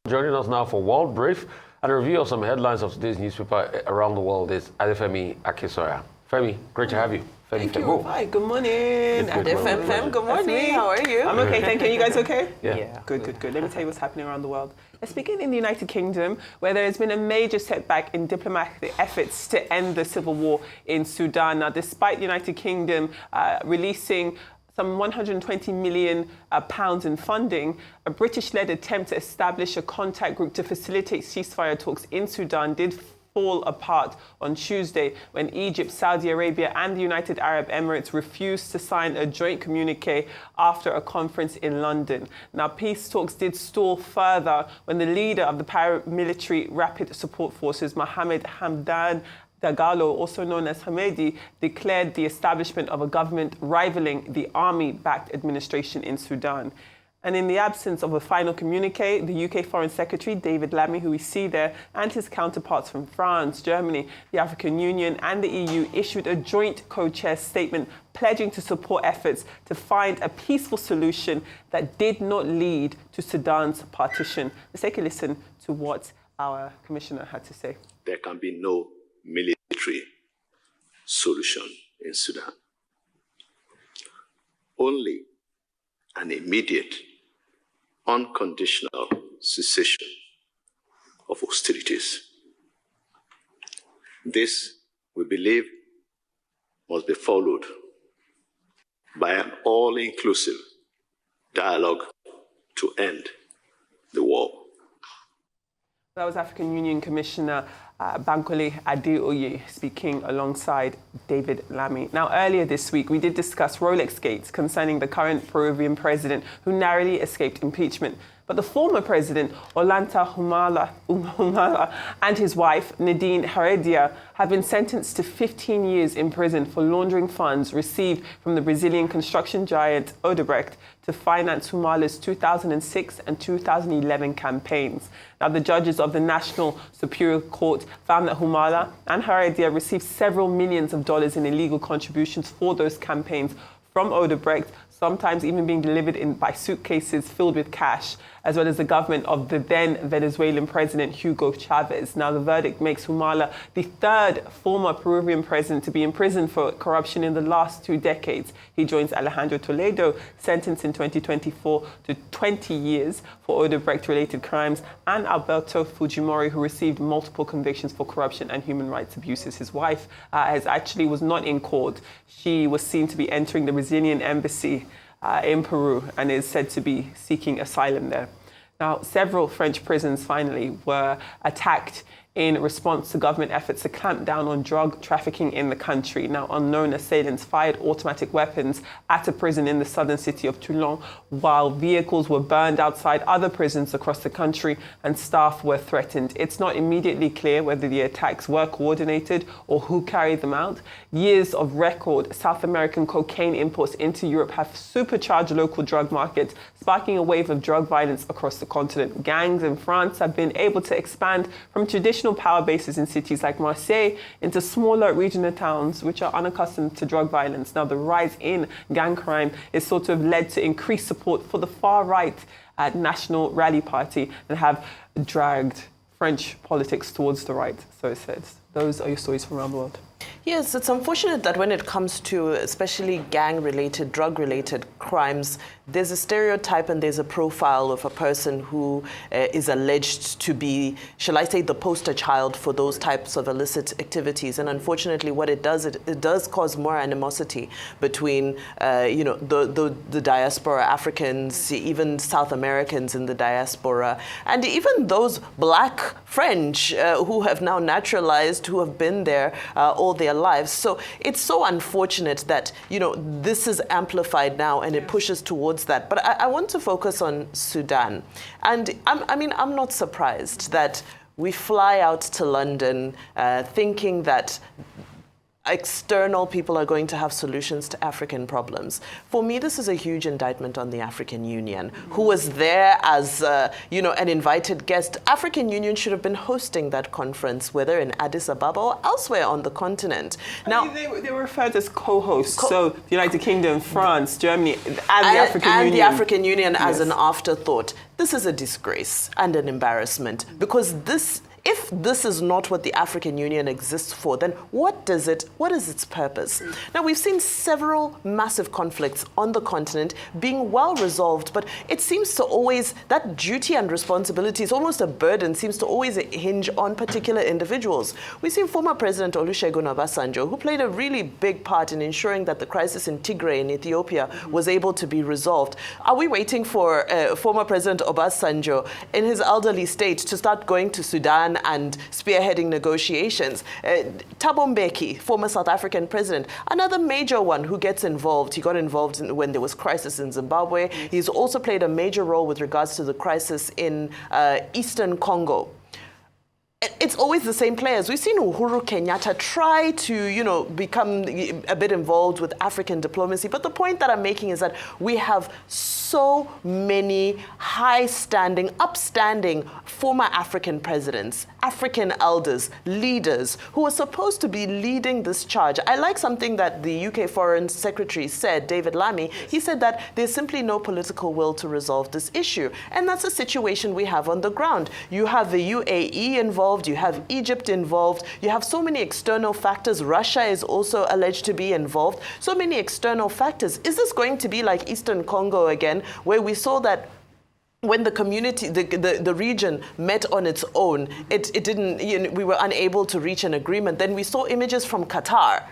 Joining us now for World Brief and a review of some headlines of today's newspaper around the world is Adefemi Akisoya. Femi, great to have you. Thank you. Hi, good morning. Adefemi, good morning. How are you? I'm okay, thank you. You guys okay? Yeah. Good. Let me tell you what's happening around the world. Let's begin in the United Kingdom, where there has been a major setback in diplomatic efforts to end the civil war in Sudan. Now, despite the United Kingdom releasing some £120 million in funding, a British-led attempt to establish a contact group to facilitate ceasefire talks in Sudan did fall apart on Tuesday when Egypt, Saudi Arabia and the United Arab Emirates refused to sign a joint communique after a conference in London. Now, peace talks did stall further when the leader of the paramilitary Rapid Support Forces, Mohammed Hamdan Dagalo, also known as Hamedi, declared the establishment of a government rivaling the army-backed administration in Sudan. And in the absence of a final communique, the UK Foreign Secretary, David Lammy, who we see there, and his counterparts from France, Germany, the African Union and the EU issued a joint co-chair statement pledging to support efforts to find a peaceful solution that did not lead to Sudan's partition. Let's take a listen to what our commissioner had to say. There can be no military solution in Sudan. Only an immediate, unconditional cessation of hostilities. This, we believe, must be followed by an all-inclusive dialogue to end the war. That was African Union Commissioner Bankole Adeoye speaking alongside David Lammy. Now, earlier this week, we did discuss Rolex gates concerning the current Peruvian president who narrowly escaped impeachment. But the former president, Ollanta Humala, and his wife, Nadine Heredia, have been sentenced to 15 years in prison for laundering funds received from the Brazilian construction giant Odebrecht to finance Humala's 2006 and 2011 campaigns. Now, the judges of the National Superior Court found that Humala and Heredia received several millions of dollars in illegal contributions for those campaigns from Odebrecht, sometimes even being delivered by suitcases filled with cash, as well as the government of the then Venezuelan president, Hugo Chavez. Now, the verdict makes Humala the third former Peruvian president to be imprisoned for corruption in the last 2 decades. He joins Alejandro Toledo, sentenced in 2024 to 20 years for Odebrecht-related crimes, and Alberto Fujimori, who received multiple convictions for corruption and human rights abuses. His wife was not in court. She was seen to be entering the Brazilian embassy in Peru and is said to be seeking asylum there. Now, several French prisons finally were attacked in response to government efforts to clamp down on drug trafficking in the country. Now, unknown assailants fired automatic weapons at a prison in the southern city of Toulon, while vehicles were burned outside other prisons across the country and staff were threatened. It's not immediately clear whether the attacks were coordinated or who carried them out. Years of record South American cocaine imports into Europe have supercharged local drug markets, sparking a wave of drug violence across the continent. Gangs in France have been able to expand from traditional power bases in cities like Marseille into smaller regional towns which are unaccustomed to drug violence. Now, the rise in gang crime is sort of led to increased support for the far-right National Rally Party and have dragged French politics towards the right, so it says. Those are your stories from around the world. Yes, it's unfortunate that when it comes to especially gang-related, drug-related crimes, there's a stereotype and there's a profile of a person who is alleged to be, shall I say, the poster child for those types of illicit activities. And unfortunately, what it does cause more animosity between, the diaspora Africans, even South Americans in the diaspora, and even those black French who have now naturalized, who have been there all their lives. So it's so unfortunate that, this is amplified now and it pushes towards that. But I want to focus on Sudan. And I'm not surprised that we fly out to London thinking that external people are going to have solutions to African problems. For me, this is a huge indictment on the African Union, who was there as, an invited guest. African Union should have been hosting that conference, whether in Addis Ababa or elsewhere on the continent. Now, they were referred as co-hosts, so the United Kingdom, France, Germany, and the African Union. And the African Union as an afterthought. This is a disgrace and an embarrassment, because if this is not what the African Union exists for, then what is its purpose? Now, we've seen several massive conflicts on the continent being well resolved, but it seems to always, that duty and responsibility is almost a burden, seems to always hinge on particular individuals. We've seen former President Olusegun Obasanjo, who played a really big part in ensuring that the crisis in Tigray in Ethiopia was able to be resolved. Are we waiting for former President Obasanjo in his elderly state to start going to Sudan and spearheading negotiations? Thabo Mbeki, former South African president, another major one who gets involved. He got involved when there was crisis in Zimbabwe. He's also played a major role with regards to the crisis in Eastern Congo. It's always the same players. We've seen Uhuru Kenyatta try to, become a bit involved with African diplomacy. But the point that I'm making is that we have so many high-standing, upstanding former African presidents, African elders, leaders who are supposed to be leading this charge. I like something that the UK Foreign Secretary said, David Lammy. He said that there's simply no political will to resolve this issue. And that's a situation we have on the ground. You have the UAE involved, you have Egypt involved, you have so many external factors. Russia is also alleged to be involved. So many external factors. Is this going to be like Eastern Congo again, where we saw that when the community, the region met on its own, it didn't, we were unable to reach an agreement. Then we saw images from Qatar,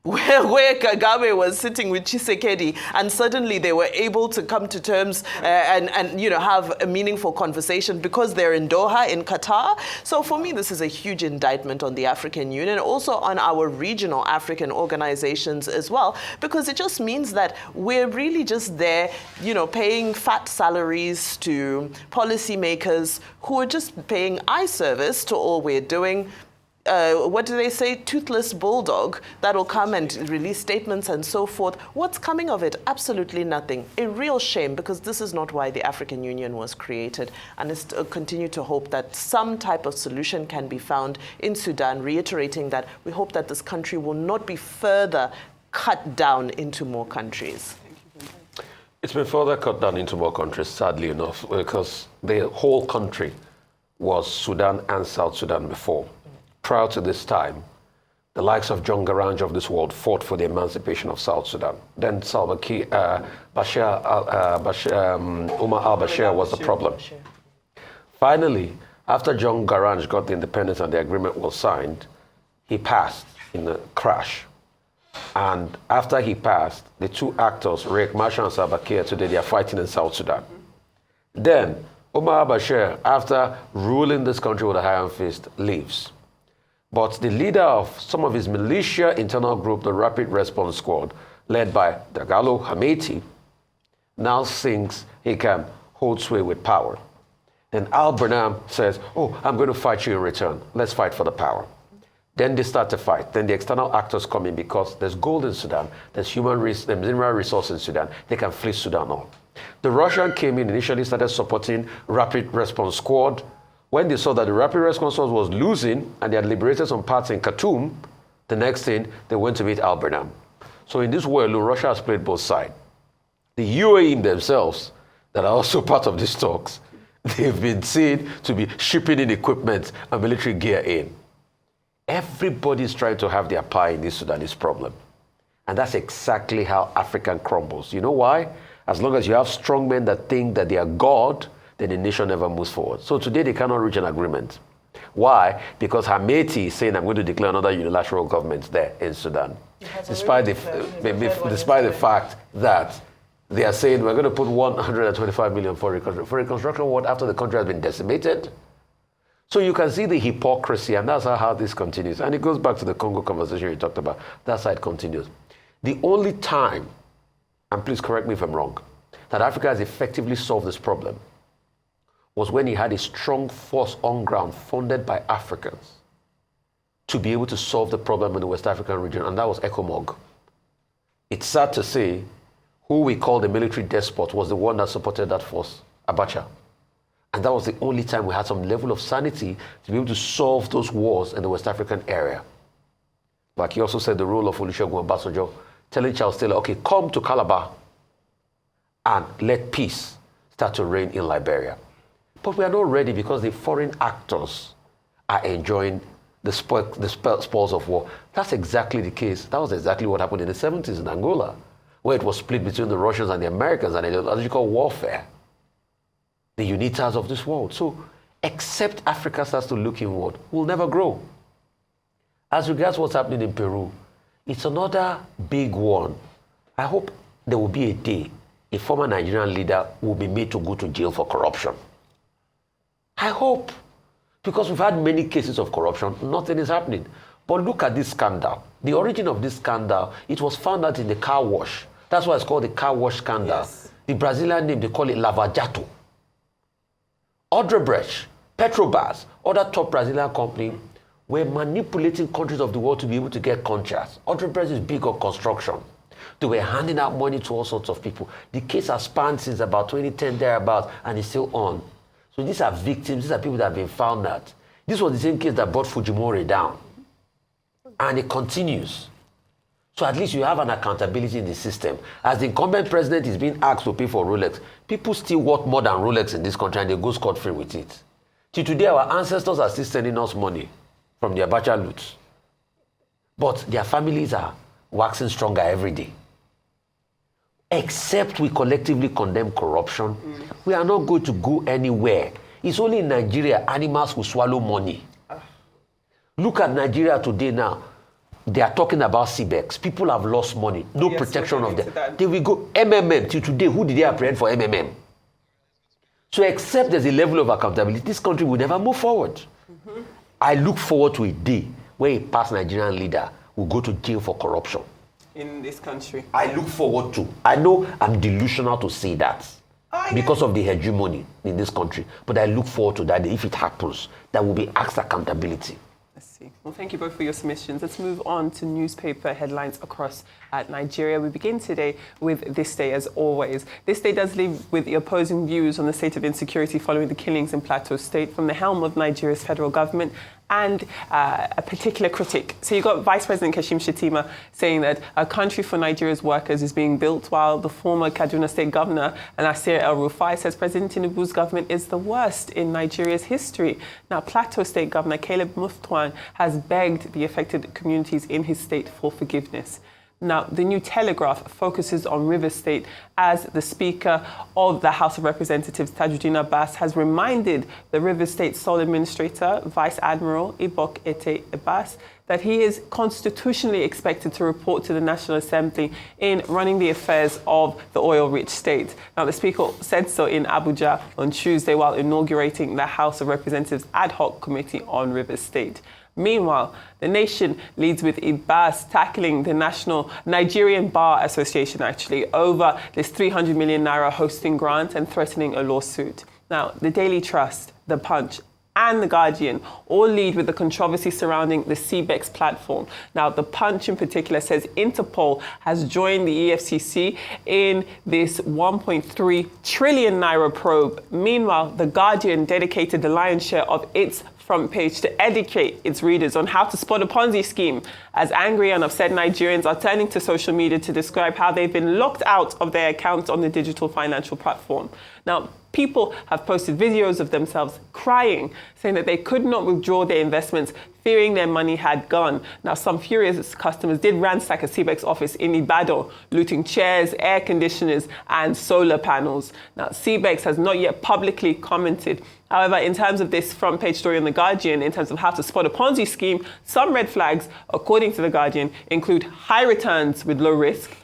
where Kagame was sitting with Tshisekedi, and suddenly they were able to come to terms and have a meaningful conversation because they're in Doha, in Qatar. So for me, this is a huge indictment on the African Union, also on our regional African organizations as well, because it just means that we're really just there, paying fat salaries to policymakers who are just paying eye service to all we're doing. What do they say? Toothless bulldog that'll come and release statements and so forth. What's coming of it? Absolutely nothing. A real shame, because this is not why the African Union was created. And I continue to hope that some type of solution can be found in Sudan, reiterating that we hope that this country will not be further cut down into more countries. It's been further cut down into more countries, sadly enough, because the whole country was Sudan and South Sudan before. Prior to this time, the likes of John Garang of this world fought for the emancipation of South Sudan. Then Umar al-Bashir was the problem. Finally, after John Garang got the independence and the agreement was signed, he passed in a crash. And after he passed, the two actors, Riek Machar and Salva Kiir, today they are fighting in South Sudan. Then Umar al-Bashir, after ruling this country with a iron fist, leaves. But the leader of some of his militia internal group, the Rapid Response Squad, led by Dagalo Hameti, now thinks he can hold sway with power. Then Al-Burnham says, I'm going to fight you in return. Let's fight for the power. Then they start to fight. Then the external actors come in because there's gold in Sudan, there's mineral resource in Sudan. They can flee Sudan on. The Russian came in, initially started supporting Rapid Response Squad. When they saw that the Rapid Response Force was losing and they had liberated some parts in Khartoum, the next thing, they went to meet Al-Burnham. So in this war alone, Russia has played both sides. The UAE themselves, that are also part of these talks, they've been seen to be shipping in equipment and military gear in. Everybody's trying to have their pie in this Sudanese problem. And that's exactly how Africa crumbles. You know why? As long as you have strong men that think that they are God, then the nation never moves forward. So today they cannot reach an agreement. Why? Because Hameti is saying, I'm going to declare another unilateral government there in Sudan. Despite the fact that they are saying we're going to put 125 million for reconstruction what after the country has been decimated. So you can see the hypocrisy, and that's how this continues. And it goes back to the Congo conversation you talked about. That's how it continues. The only time, and please correct me if I'm wrong, that Africa has effectively solved this problem was when he had a strong force on ground funded by Africans to be able to solve the problem in the West African region, and that was ECOMOG. It's sad to say who we call the military despot was the one that supported that force, Abacha. And that was the only time we had some level of sanity to be able to solve those wars in the West African area. Like he also said, the role of Olusegun Obasanjo, telling Charles Taylor, okay, come to Calabar and let peace start to reign in Liberia. But we are not ready because the foreign actors are enjoying the spoils of war. That's exactly the case. That was exactly what happened in the 70s in Angola, where it was split between the Russians and the Americans and ideological warfare. The UNITAs of this world. So, except Africa starts to look inward, we'll never grow. As regards what's happening in Peru, it's another big one. I hope there will be a day a former Nigerian leader will be made to go to jail for corruption. I hope. Because we've had many cases of corruption, nothing is happening. But look at this scandal. The origin of this scandal, it was found out in the car wash. That's why it's called the car wash scandal. Yes. The Brazilian name, they call it Lava Jato. Odebrecht, Petrobras, other top Brazilian company were manipulating countries of the world to be able to get contracts. Odebrecht is big on construction. They were handing out money to all sorts of people. The case has spanned since about 2010 thereabouts, and it's still on. So these are victims, these are people that have been found out. This was the same case that brought Fujimori down. And it continues. So at least you have an accountability in the system. As the incumbent president is being asked to pay for Rolex, people still worth more than Rolex in this country and they go scot-free with it. Till today, our ancestors are still sending us money from the Abacha loot. But their families are waxing stronger every day. Except we collectively condemn corruption, we are not going to go anywhere. It's only in Nigeria animals will swallow money. Look at Nigeria today now. They are talking about CBEX. People have lost money. No protection of them. They will go MMM. Till today, who did they apprehend for MMM? So except there's a level of accountability, this country will never move forward. I look forward to a day where a past Nigerian leader will go to jail for corruption. In this country. I look forward to. I know I'm delusional to say that because of the hegemony in this country. But I look forward to that day. If it happens, there will be asked accountability. Let's see. Well, thank you both for your submissions. Let's move on to newspaper headlines across Nigeria. We begin today with This Day, as always. This Day does leave with the opposing views on the state of insecurity following the killings in Plateau State from the helm of Nigeria's federal government and a particular critic. So you've got Vice President Kashim Shettima saying that a country for Nigeria's workers is being built, while the former Kaduna State Governor, Nasir El-Rufai, says President Tinubu's government is the worst in Nigeria's history. Now, Plateau State Governor Caleb Mutfwang has begged the affected communities in his state for forgiveness. Now, the New Telegraph focuses on Rivers State as the Speaker of the House of Representatives, Tajuddin Abbas, has reminded the Rivers State sole administrator, Vice Admiral Ibok Ete Abbas, that he is constitutionally expected to report to the National Assembly in running the affairs of the oil-rich state. Now, the Speaker said so in Abuja on Tuesday while inaugurating the House of Representatives Ad Hoc Committee on Rivers State. Meanwhile, the nation leads with Abbas tackling the Nigerian Bar Association, over this 300 million naira hosting grant and threatening a lawsuit. Now, the Daily Trust, The Punch, and The Guardian all lead with the controversy surrounding the CBEX platform. Now, The Punch in particular says Interpol has joined the EFCC in this 1.3 trillion naira probe. Meanwhile, The Guardian dedicated the lion's share of its front page to educate its readers on how to spot a Ponzi scheme, as angry and upset Nigerians are turning to social media to describe how they've been locked out of their accounts on the digital financial platform. Now, people have posted videos of themselves crying, saying that they could not withdraw their investments, fearing their money had gone. Now, some furious customers did ransack a CBEX office in Ibadan, looting chairs, air conditioners, and solar panels. Now, CBEX has not yet publicly commented. However, in terms of this front page story on The Guardian, in terms of how to spot a Ponzi scheme, some red flags, according to The Guardian, include high returns with low risk,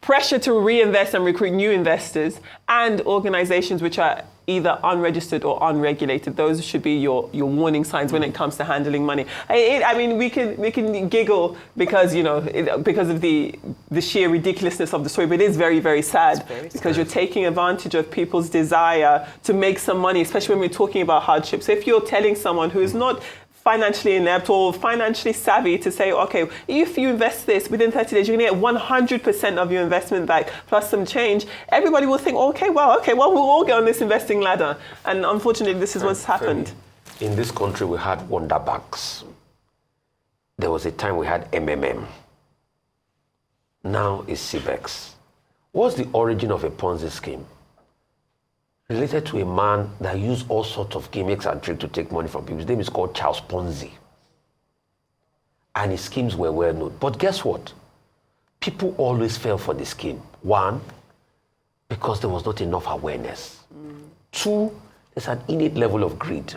pressure to reinvest and recruit new investors, and organizations which are either unregistered or unregulated. Those should be your warning signs when it comes to handling money. I mean, we can giggle because because of the sheer ridiculousness of the story, but it is very, very sad because you're taking advantage of people's desire to make some money, especially when we're talking about hardship. So if you're telling someone who is not financially inept or financially savvy to say, okay, if you invest this within 30 days, you're going to get 100% of your investment back plus some change. Everybody will think, okay, well, we'll all get on this investing ladder. And unfortunately, this is what's happened. In this country, we had wonder banks. There was a time we had MMM. Now it's CBEX. What's the origin of a Ponzi scheme? Related to a man that used all sorts of gimmicks and tricks to take money from people. His name is called Charles Ponzi. And his schemes were well known. But guess what? People always fell for the scheme. One, because there was not enough awareness. Two, there's an innate level of greed.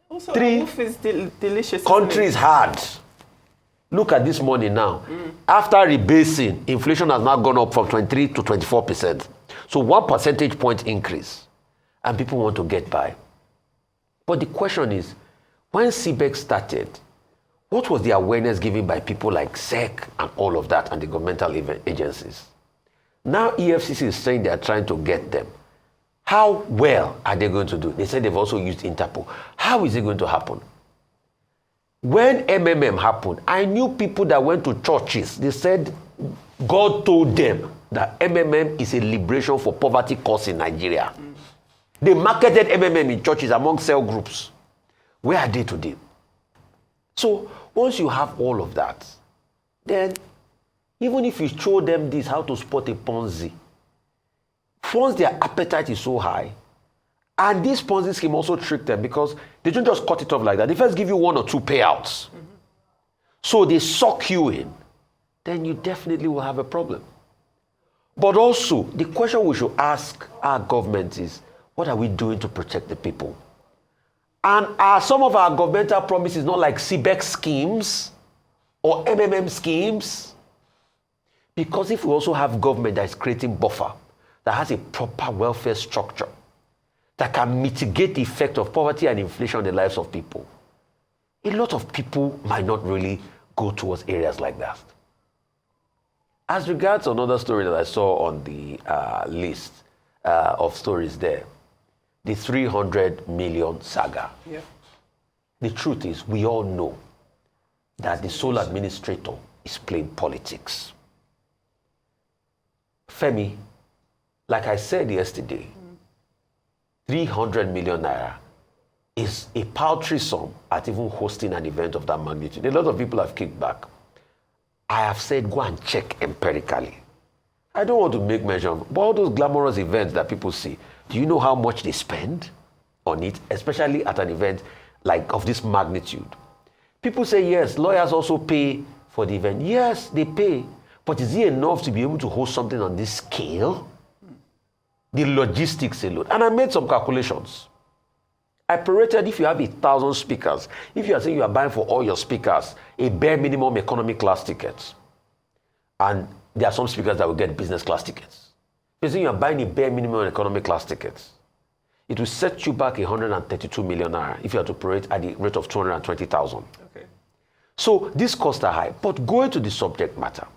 Also, Three, wolf is delicious. country is hard. Look at this money now. After rebasing, inflation has now gone up from 23 to 24%. So 1 percentage point increase. And people want to get by. But the question is, when CBEX started, what was the awareness given by people like SEC and all of that and the governmental agencies? Now EFCC is saying they are trying to get them. How well are they going to do? They said they've also used Interpol. How is it going to happen? When MMM happened, I knew people that went to churches. They said God told them that MMM is a liberation for poverty cause in Nigeria. They marketed MMM in churches among cell groups. Where are they today? So once you have all of that, then even if you show them this, how to spot a Ponzi, once their appetite is so high, and this Ponzi scheme also tricked them because they don't just cut it off like that. They first give you 1 or 2 payouts. So they suck you in. Then you definitely will have a problem. But also, the question we should ask our government is, what are we doing to protect the people? And are some of our governmental promises not like CBEX schemes or MMM schemes? Because if we also have government that is creating buffer, that has a proper welfare structure, that can mitigate the effect of poverty and inflation on the lives of people, a lot of people might not really go towards areas like that. As regards another story that I saw on the list of stories there, the 300 million saga. Yeah. The truth is, we all know that the sole administrator is playing politics. Femi, like I said yesterday, 300 million naira is a paltry sum at even hosting an event of that magnitude. A lot of people have kicked back. I have said, go and check empirically. I don't want to make mention, but all those glamorous events that people see, do you know how much they spend on it, especially at an event like of this magnitude? People say, yes, lawyers also pay for the event. Yes, they pay, but is it enough to be able to host something on this scale? The logistics alone. And I made some calculations. I prorated if you have 1,000 speakers, if you are saying you are buying for all your speakers a bare minimum economy class ticket, and there are some speakers that will get business class tickets. If you are buying a bare minimum economy class tickets, it will set you back 132 million naira if you are to prorate at the rate of 220,000. Okay. So these costs are high. But going to the subject matter,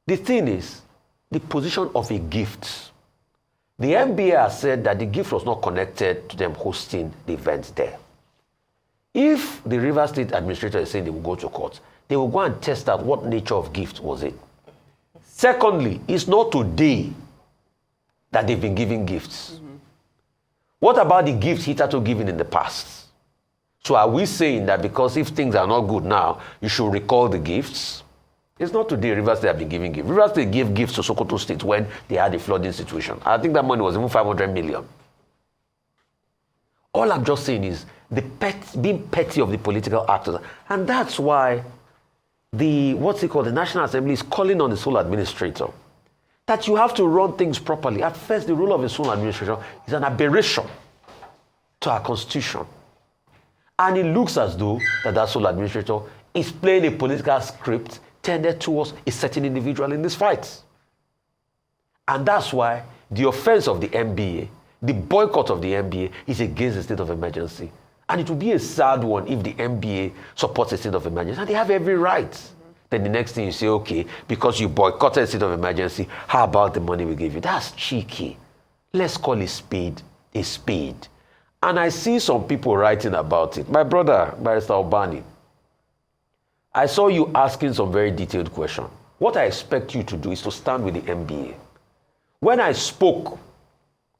the thing is, the position of a gift. The NBA has said that the gift was not connected to them hosting the event there. If the Rivers State administrator is saying they will go to court, they will go and test out what nature of gift was it. Secondly, it's not today that they've been giving gifts. What about the gifts hitherto given in the past? So are we saying that because if things are not good now, you should recall the gifts? It's not today Rivers State have been giving gifts. Rivers State gave gifts to Sokoto State when they had a flooding situation. I think that money was even 500 million. All I'm just saying is being petty of the political actors. And that's why the National Assembly is calling on the sole administrator that you have to run things properly. At first, the role of a sole administrator is an aberration to our constitution. And it looks as though that sole administrator is playing a political script tended towards a certain individual in this fight. And that's why the offense of the NBA, the boycott of the NBA, is against the state of emergency. And it will be a sad one if the NBA supports a state of emergency. And they have every right. Then the next thing you say, okay, because you boycotted a state of emergency, how about the money we gave you? That's cheeky. Let's call a spade a spade. And I see some people writing about it. My brother, Barrister Obani, I saw you asking some very detailed questions. What I expect you to do is to stand with the NBA. When I spoke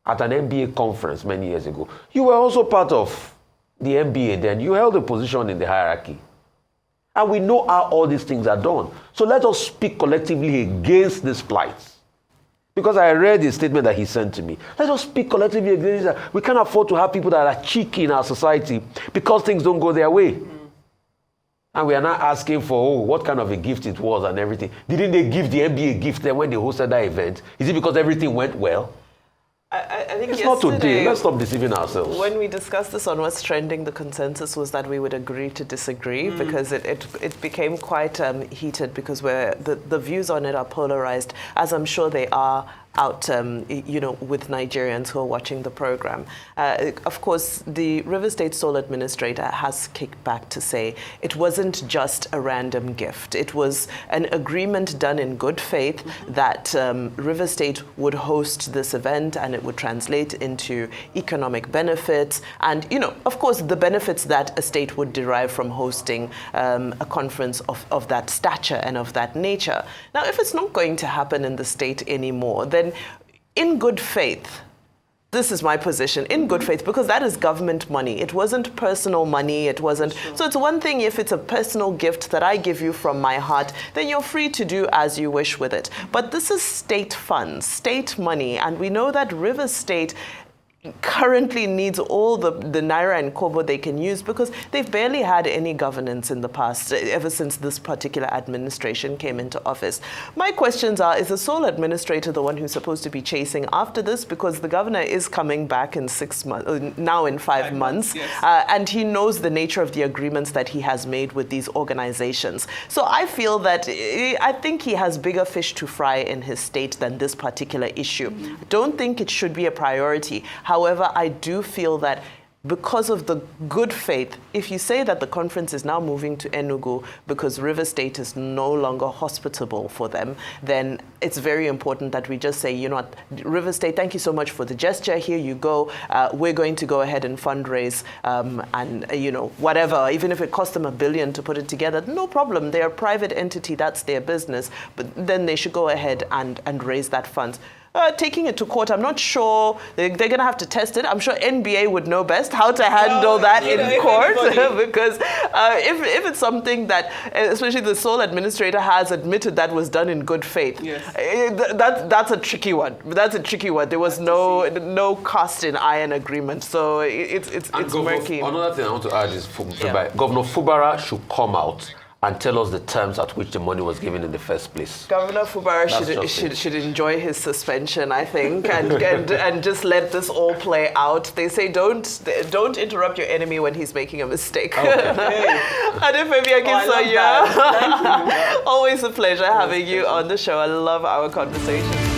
at an NBA conference many years ago, you were also part of the NBA then. You held a position in the hierarchy. And we know how all these things are done. So let us speak collectively against this plight. Because I read the statement that he sent to me. Let us speak collectively against that. We can't afford to have people that are cheeky in our society because things don't go their way. And we are not asking for, what kind of a gift it was and everything. Didn't they give the NBA a gift then when they hosted that event? Is it because everything went well? I think it's not today. Let's stop deceiving ourselves. When we discussed this on What's Trending, the consensus was that we would agree to disagree because it became quite heated because the views on it are polarized, as I'm sure they are out, with Nigerians who are watching the program. Of course, the River State Sole Administrator has kicked back to say it wasn't just a random gift. It was an agreement done in good faith that River State would host this event and it would translate into economic benefits and, of course, the benefits that a state would derive from hosting a conference of that stature and of that nature. Now, if it's not going to happen in the state anymore, then in good faith, this is my position, in good faith, because that is government money. It wasn't personal money. It wasn't. Sure. So it's one thing if it's a personal gift that I give you from my heart, then you're free to do as you wish with it. But this is state funds, state money. And we know that River State currently needs all the naira and kobo they can use because they've barely had any governance in the past, ever since this particular administration came into office. My questions are, is the sole administrator the one who's supposed to be chasing after this? Because the governor is coming back in 6 months, now in 5 months, yes. And he knows the nature of the agreements that he has made with these organizations. So I feel that, I think he has bigger fish to fry in his state than this particular issue. Mm-hmm. Don't think it should be a priority. However, I do feel that because of the good faith, if you say that the conference is now moving to Enugu because River State is no longer hospitable for them, then it's very important that we just say, you know what, River State, thank you so much for the gesture. Here you go. We're going to go ahead and fundraise and, whatever, even if it costs them $1 billion to put it together, no problem. They're a private entity. That's their business. But then they should go ahead and raise that funds. Taking it to court, I'm not sure. They're going to have to test it. I'm sure NBA would know best how to handle that in court because if it's something that, especially the sole administrator has admitted that was done in good faith, yes. That's a tricky one. That's a tricky one. There was no cast in iron agreement, so it's murky. Another thing I want to add is Governor Fubara should come out and tell us the terms at which the money was given in the first place. Governor Fubara should enjoy his suspension, I think, and just let this all play out. They say don't interrupt your enemy when he's making a mistake. Okay. Always a pleasure having you on the show. I love our conversation.